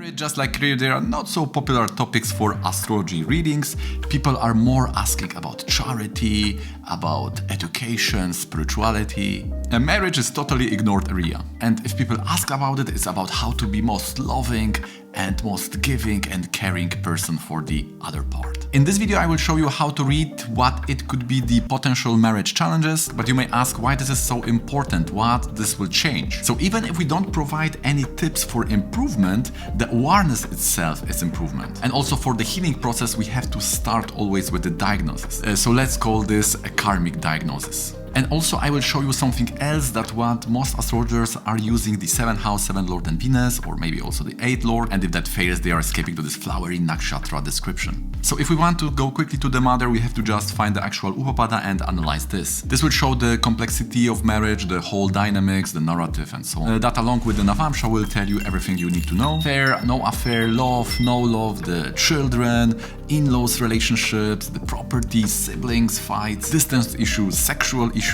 Marriage, just like career, they are not so popular topics for astrology readings. People are more asking about charity, about education, spirituality. A marriage is totally ignored area. And if people ask about it, it's about how to be most loving and most giving and caring person for the other part. In this video, I will show you how to read what it could be the potential marriage challenges, but you may ask why this is so important, what this will change. So even if we don't provide any tips for improvement, the awareness itself is improvement. And also for the healing process, we have to start always with the diagnosis. So let's call this a karmic diagnosis. And also I will show you something else that what most astrologers are using the 7th house, 7th lord and Venus, or maybe also the 8th lord, and if that fails they are escaping to this flowery nakshatra description. So if we want to go quickly to the mother, we have to just find the actual Upapada and analyze this. This will show the complexity of marriage, the whole dynamics, the narrative and so on. That along with the Navamsha will tell you everything you need to know. Affair, no affair, love, no love, the children, in-laws relationships, the property, siblings, fights, distance issues, sexual issues.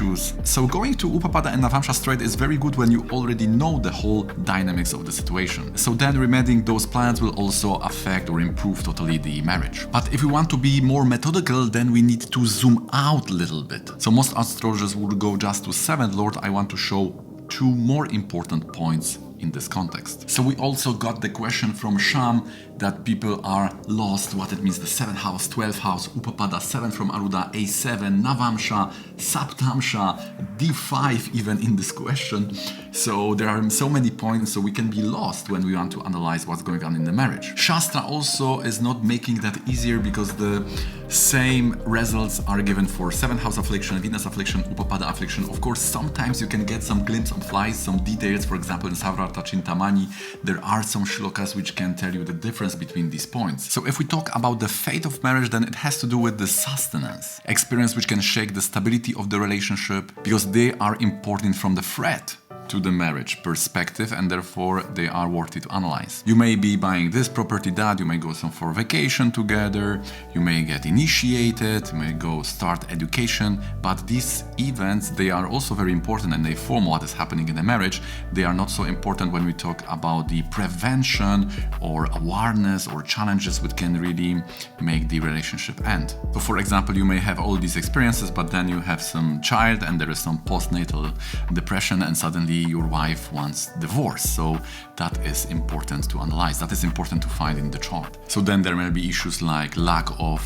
So going to Upapada and Navamsha straight is very good when you already know the whole dynamics of the situation. So then remedying those plans will also affect or improve totally the marriage. But if we want to be more methodical, then we need to zoom out a little bit. So most astrologers would go just to 7th lord. I want to show two more important points in this context. So we also got the question from Sham that people are lost, what it means, the 7th house, 12th house, Upapada, 7 from Aruda, A7, Navamsha, Saptamsha, D5 even in this question. So there are so many points, so we can be lost when we want to analyze what's going on in the marriage. Shastra also is not making that easier because the same results are given for 7th house affliction, Venus affliction, Upapada affliction. Of course, sometimes you can get some glimpse on flies, some details. For example, in Savrata Chintamani, there are some shlokas which can tell you the difference between these points. So if we talk about the fate of marriage, then it has to do with the sustenance, experience which can shake the stability of the relationship, because they are important from the threat to the marriage perspective, and therefore they are worthy to analyze. You may be buying this property, that, you may go some for vacation together, you may get initiated, you may go start education, but these events, they are also very important and they form what is happening in the marriage. They are not so important when we talk about the prevention or awareness or challenges which can really make the relationship end. So for example, you may have all these experiences, but then you have some child and there is some postnatal depression and suddenly your wife wants divorce. So that is important to analyze. That is important to find in the chart. So then there may be issues like lack of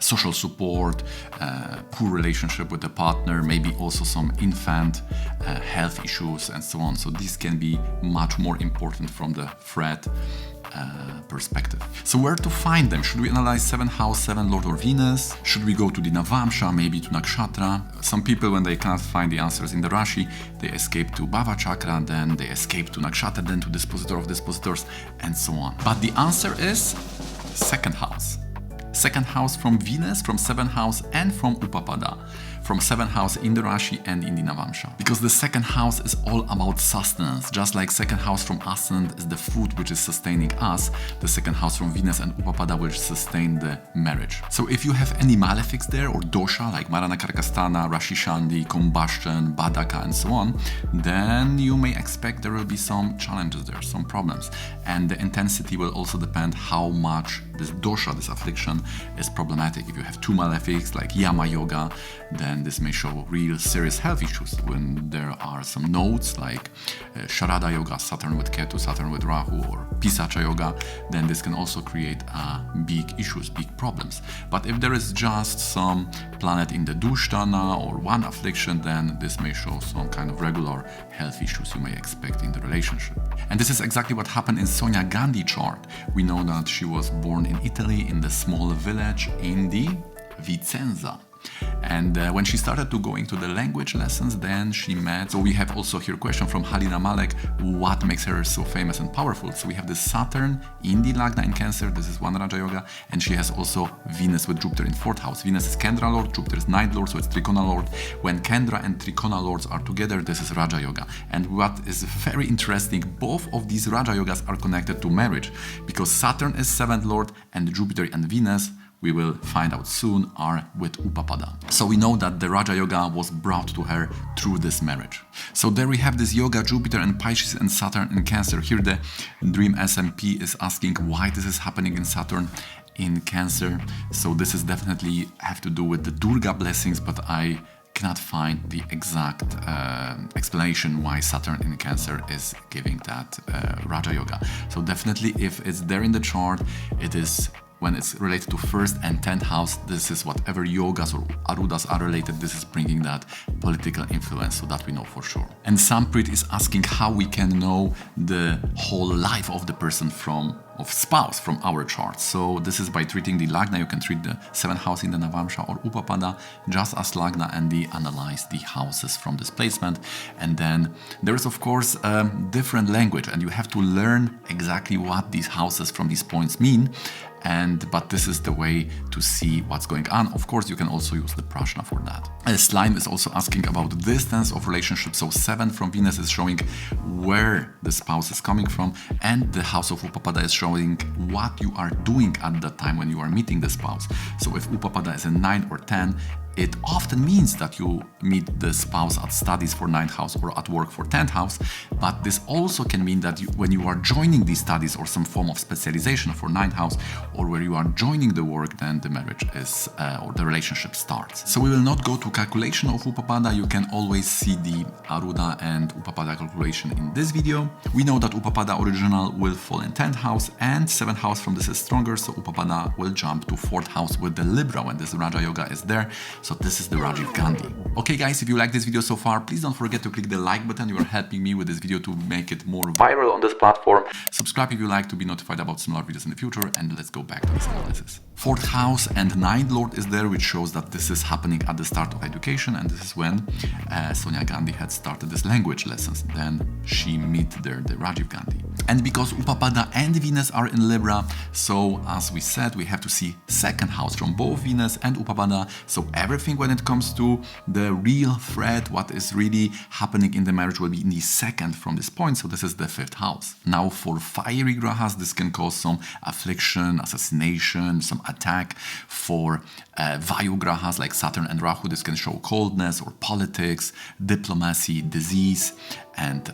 social support, poor relationship with the partner, maybe also some infant health issues and so on. So this can be much more important from the threat perspective. So where to find them? Should we analyze 7th house, 7th lord or Venus? Should we go to the Navamsha, maybe to Nakshatra? Some people, when they cannot find the answers in the Rashi, they escape to Bhava Chakra, then they escape to Nakshatra, then to Dispositor of Dispositors, and so on. But the answer is 2nd house. 2nd house from Venus, from 7th house, and from Upapada. From 7th house in the Rashi and in the Navamsha. Because the 2nd house is all about sustenance. Just like 2nd house from Ascendant is the food which is sustaining us, the 2nd house from Venus and Upapada will sustain the marriage. So if you have any malefics there or dosha like Marana Karkastana, Rashi Shandi, combustion, Badaka and so on, then you may expect there will be some challenges there, some problems. And the intensity will also depend how much this dosha, this affliction, is problematic. If you have two malefics like Yama Yoga, then this may show real serious health issues. When there are some nodes like Sharada Yoga, Saturn with Ketu, Saturn with Rahu, or Pisacha Yoga, then this can also create big issues, big problems. But if there is just some planet in the Dushtana or one affliction, then this may show some kind of regular health issues you may expect in the relationship. And this is exactly what happened in Sonia Gandhi chart. We know that she was born in Italy in the small village in the Vicenza. And when she started to go into the language lessons, then she met, so we have also here a question from Halina Malek, what makes her so famous and powerful? So we have the Saturn in the Lagna in Cancer, this is one Raja Yoga, and she has also Venus with Jupiter in 4th house. Venus is Kendra Lord, Jupiter is 9th Lord, so it's Trikona Lord. When Kendra and Trikona Lords are together, this is Raja Yoga. And what is very interesting, both of these Raja Yogas are connected to marriage, because Saturn is 7th Lord and Jupiter and Venus we will find out soon, are with Upapada. So we know that the Raja Yoga was brought to her through this marriage. So there we have this yoga, Jupiter and Pisces and Saturn in Cancer. Here the Dream SMP is asking why this is happening in Saturn in Cancer. So this is definitely have to do with the Durga blessings, but I cannot find the exact explanation why Saturn in Cancer is giving that Raja Yoga. So definitely if it's there in the chart, it is when it's related to 1st and 10th house, this is whatever yogas or arudas are related, this is bringing that political influence, so that we know for sure. And Samprit is asking how we can know the whole life of the person of spouse from our chart. So this is by treating the Lagna. You can treat the 7th house in the Navamsha or Upapada just as Lagna and analyze the houses from this placement. And then there is of course different language, and you have to learn exactly what these houses from these points mean. But this is the way to see what's going on. Of course, you can also use the prashna for that. Slime is also asking about the distance of relationships. So 7 from Venus is showing where the spouse is coming from, and the house of Upapada is showing what you are doing at the time when you are meeting the spouse. So if Upapada is in 9 or 10, it often means that you meet the spouse at studies for 9th house or at work for 10th house, but this also can mean that when you are joining these studies or some form of specialization for 9th house, or where you are joining the work, then the marriage is, or the relationship starts. So we will not go to calculation of Upapada. You can always see the Aruda and Upapada calculation in this video. We know that Upapada original will fall in 10th house, and 7th house from this is stronger, so Upapada will jump to 4th house with the Libra when this Raja Yoga is there. So this is the Rajiv Gandhi. Okay guys, if you like this video so far, please don't forget to click the like button. You are helping me with this video to make it more viral on this platform. Subscribe if you like to be notified about similar videos in the future, and let's go back to this analysis. 4th house and 9th lord is there, which shows that this is happening at the start of education, and this is when Sonia Gandhi had started this language lessons. Then she met there the Rajiv Gandhi. And because Upapada and Venus are in Libra, so as we said, we have to see 2nd house from both Venus and Upapada. So everything when it comes to the real threat, what is really happening in the marriage, will be in the 2nd from this point. So this is the 5th house. Now for fiery Grahas, this can cause some affliction, assassination, some attack. For Vayu Grahas like Saturn and Rahu, this can show coldness or politics, diplomacy, disease, and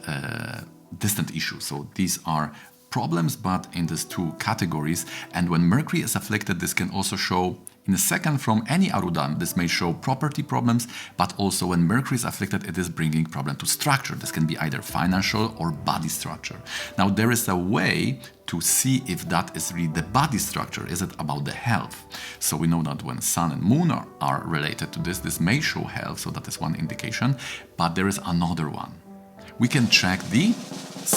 distant issues. So these are problems, but in these 2 categories. And when Mercury is afflicted, this can also show in the 2nd from any Aruda. This may show property problems, but also when Mercury is afflicted, it is bringing problem to structure. This can be either financial or body structure. Now there is a way to see if that is really the body structure. Is it about the health? So we know that when Sun and Moon are related to this may show health, so that is one indication, but there is another one. We can check the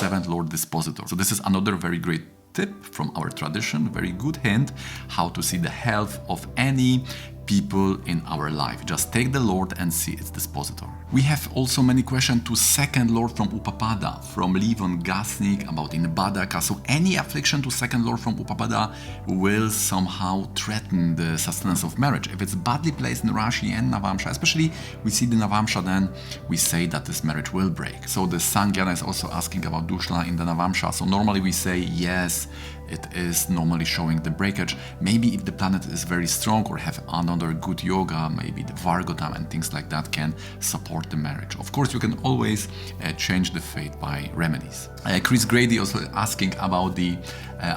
7th Lord Dispositor. So this is another very great tip from our tradition, very good hint how to see the health of any people in our life. Just take the Lord and see its dispositor. We have also many questions to 2nd Lord from Upapada, from Livon Gasnik about in Badaka. So any affliction to 2nd Lord from Upapada will somehow threaten the sustenance of marriage. If it's badly placed in Rashi and Navamsha, especially we see the Navamsha, then we say that this marriage will break. So the Sangyana is also asking about Dushla in the Navamsha. So normally we say yes, it is normally showing the breakage. Maybe if the planet is very strong or have another good yoga, maybe the Vargotam and things like that can support the marriage. Of course, you can always change the fate by remedies. Chris Grady also asking about the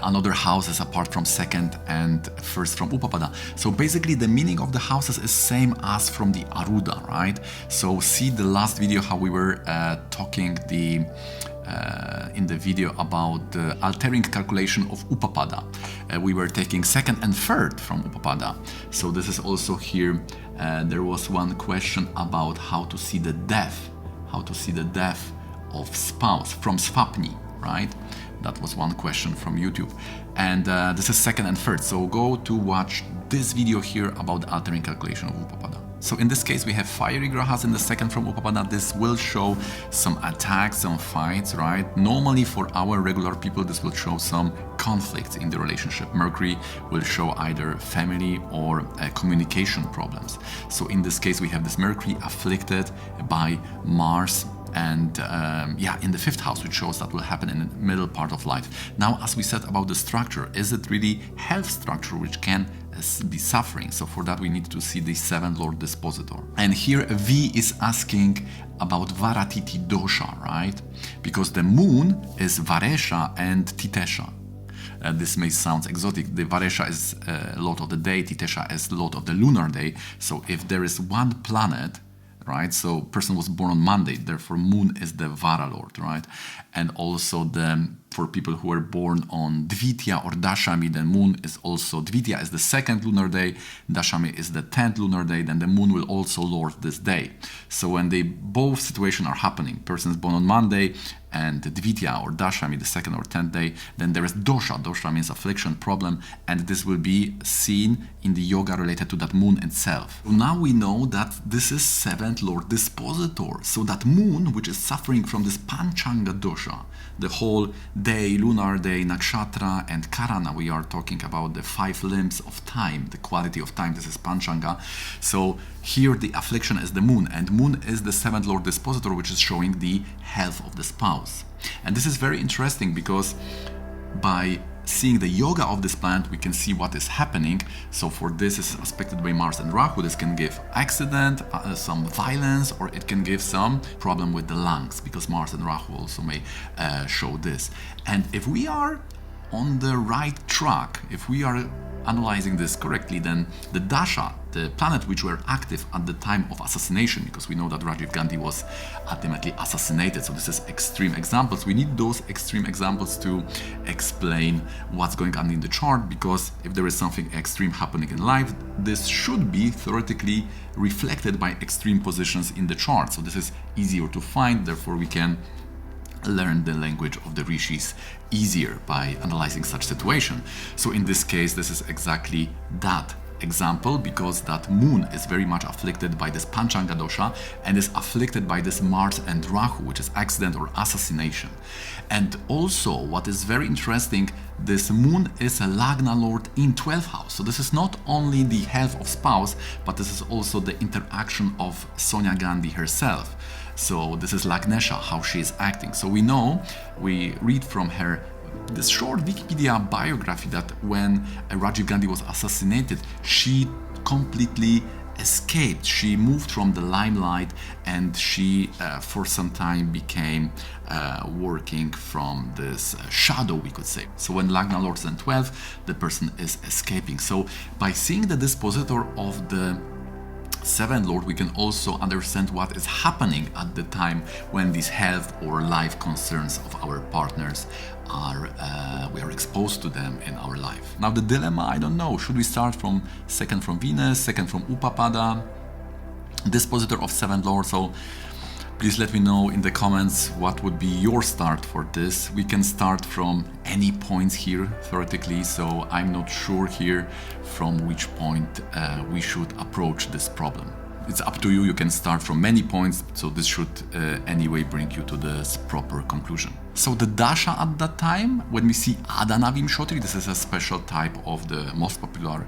another houses apart from 2nd and 1st from Upapada. So basically the meaning of the houses is same as from the Aruda, right? So see the last video how we were talking in the video about the altering calculation of Upapada. We were taking 2nd and 3rd from Upapada. So this is also here. There was one question about how to see the death of spouse from Svapni, right? That was one question from YouTube. And this is 2nd and 3rd. So go to watch this video here about the altering calculation of Upapada. So in this case, we have fiery Grahas in the 2nd from Upapada. This will show some attacks, some fights, right? Normally for our regular people, this will show some conflicts in the relationship. Mercury will show either family or communication problems. So in this case, we have this Mercury afflicted by Mars, and in the 5th house, which shows that will happen in the middle part of life. Now, as we said about the structure, is it really health structure which can be suffering. So for that we need to see the 7th Lord Dispositor. And here V is asking about Varatiti Dosha, right? Because the moon is Varesha and Titesha. This may sound exotic. The Varesha is Lord of the day, Titesha is Lord of the lunar day. So if there is one planet, right? So person was born on Monday, therefore moon is the Vara Lord, right? And also for people who were born on Dvitya or Dashami, the moon is also, Dvitya is the 2nd lunar day, Dashami is the 10th lunar day, then the moon will also lord this day. So when both situations are happening, person is born on Monday and Dvitya or Dashami, the 2nd or 10th day, then there is Dosha. Dosha means affliction, problem, and this will be seen in the yoga related to that moon itself. So now we know that this is 7th Lord Dispositor. So that moon, which is suffering from this Panchanga Dosha, the whole day, lunar day, nakshatra, and karana, we are talking about the 5 limbs of time, the quality of time. This is Panchanga. So here the affliction is the moon, and moon is the 7th Lord Dispositor, which is showing the health of the spouse. And this is very interesting because by seeing the yoga of this planet, we can see what is happening. So for this is aspected by Mars and Rahu. This can give accident, some violence, or it can give some problem with the lungs, because Mars and Rahu also may show this. And if we are on the right track, if we are analyzing this correctly, then the Dasha, the planet which were active at the time of assassination, because we know that Rajiv Gandhi was ultimately assassinated, so this is extreme examples. We need those extreme examples to explain what's going on in the chart, because if there is something extreme happening in life, this should be theoretically reflected by extreme positions in the chart. So this is easier to find, therefore we can learn the language of the rishis easier by analyzing such situation. So in this case, this is exactly that example, because that moon is very much afflicted by this Panchanga Dosha and is afflicted by this Mars and Rahu, which is accident or assassination. And also what is very interesting, this moon is a Lagna Lord in 12th house. So this is not only the health of spouse, but this is also the interaction of Sonia Gandhi herself. So this is Lagnesha, how she is acting. So we read from her this short Wikipedia biography that when Rajiv Gandhi was assassinated, she completely escaped. She moved from the limelight and she for some time became working from this shadow, we could say. So when Lagna Lord is in 12, the person is escaping. So by seeing the dispositor of the 7th Lord, we can also understand what is happening at the time when these health or life concerns of our partners we are exposed to them in our life. Now the dilemma, I don't know, should we start from 2nd from Venus, 2nd from Upapada, dispositor of 7th Lord? So please let me know in the comments what would be your start for this. We can start from any points here theoretically, so I'm not sure here from which point we should approach this problem. It's up to you, you can start from many points, so this should anyway bring you to this proper conclusion. So the Dasha at that time, when we see Adana Vimshotri, this is a special type of the most popular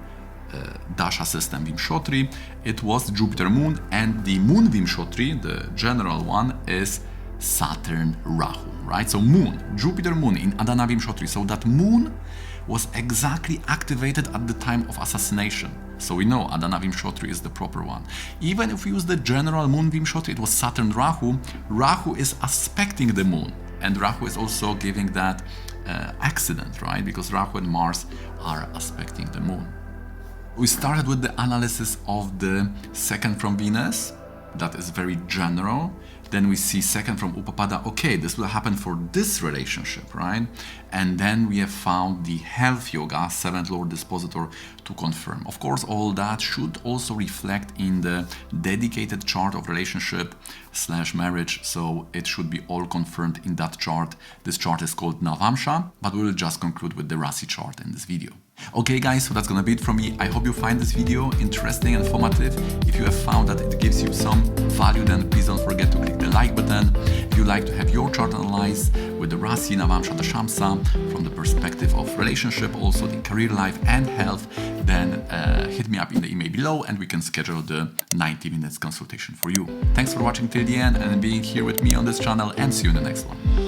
Dasha system Vimshotri, it was Jupiter Moon, and the Moon Vimshotri, the general one, is Saturn Rahu, right? So Moon, Jupiter Moon in Adana Vimshotri, so that Moon was exactly activated at the time of assassination. So we know Adana Vimshotri is the proper one. Even if we use the general Moon Vimshotri, it was Saturn Rahu. Rahu is aspecting the Moon, and Rahu is also giving that accident, right? Because Rahu and Mars are aspecting the Moon. We started with the analysis of the 2nd from Venus. That is very general. Then we see 2nd from Upapada. Okay, this will happen for this relationship, right? And then we have found the health yoga, 7th Lord Dispositor, to confirm. Of course, all that should also reflect in the dedicated chart of relationship / marriage. So it should be all confirmed in that chart. This chart is called Navamsha, but we will just conclude with the Rasi chart in this video. Okay guys, so that's gonna be it from me. I hope you find this video interesting and informative. If you have found that it gives you some value, then please don't forget to click the like button. If you like to have your chart analyzed with the Rasi, Navamsha, Dashamsa from the perspective of relationship, also in career life and health, then hit me up in the email below and we can schedule the 90 minutes consultation for you. Thanks for watching till the end and being here with me on this channel, and see you in the next one.